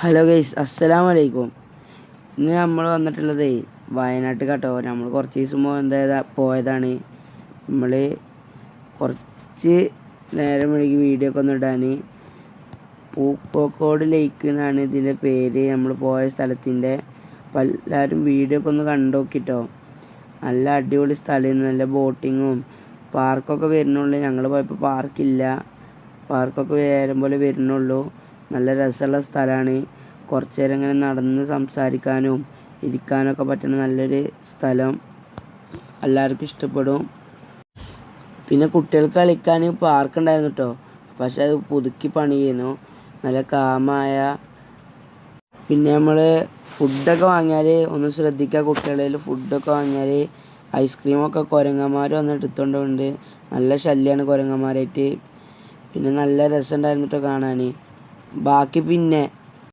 Hello guys, അസ്സലാമലൈക്കും. ഇന്ന് നമ്മൾ വന്നിട്ടുള്ളത് വയനാട്ടിൽ കേട്ടോ. നമ്മൾ കുറച്ച് ദിവസം പോയതാണ്. നമ്മൾ കുറച്ച് നേരം വൈകി വീഡിയോ ഒക്കെ ഒന്ന് ഇടാൻ. പൂക്കോട് ലേക്ക് എന്നാണ് ഇതിൻ്റെ പേര്, നമ്മൾ പോയ സ്ഥലത്തിൻ്റെ. അപ്പോൾ എല്ലാവരും വീഡിയോ ഒക്കെ ഒന്ന് കണ്ടു നോക്കിട്ടോ. നല്ല അടിപൊളി സ്ഥലം, നല്ല ബോട്ടിങ്ങും പാർക്കൊക്കെ വരുന്നുള്ളൂ. ഞങ്ങൾ പോയപ്പോൾ പാർക്കില്ല, പാർക്കൊക്കെ വേരം പോലെ വരുന്നുള്ളൂ. നല്ല രസമുള്ള സ്ഥലമാണ്. കുറച്ച് നേരം ഇങ്ങനെ നടന്ന് സംസാരിക്കാനും ഇരിക്കാനൊക്കെ പറ്റുന്ന നല്ലൊരു സ്ഥലം, എല്ലാവർക്കും ഇഷ്ടപ്പെടും. പിന്നെ കുട്ടികൾക്ക് കളിക്കാൻ പാർക്ക് ഉണ്ടായിരുന്നു കേട്ടോ, പക്ഷെ അത് പുതുക്കി പണി ചെയ്യുന്നു. നല്ല കാമായ. പിന്നെ നമ്മൾ ഫുഡൊക്കെ വാങ്ങിയാൽ ഒന്ന് ശ്രദ്ധിക്കുക, കുട്ടികളിൽ ഫുഡൊക്കെ വാങ്ങിയാൽ ഐസ്ക്രീമൊക്കെ കുരങ്ങന്മാർ വന്ന് എടുത്തുകൊണ്ടുണ്ട്. നല്ല ശല്യമാണ് കുരങ്ങന്മാരായിട്ട്. പിന്നെ നല്ല രസമുണ്ടായിരുന്നു കേട്ടോ കാണാൻ. ബാക്കി പിന്നെ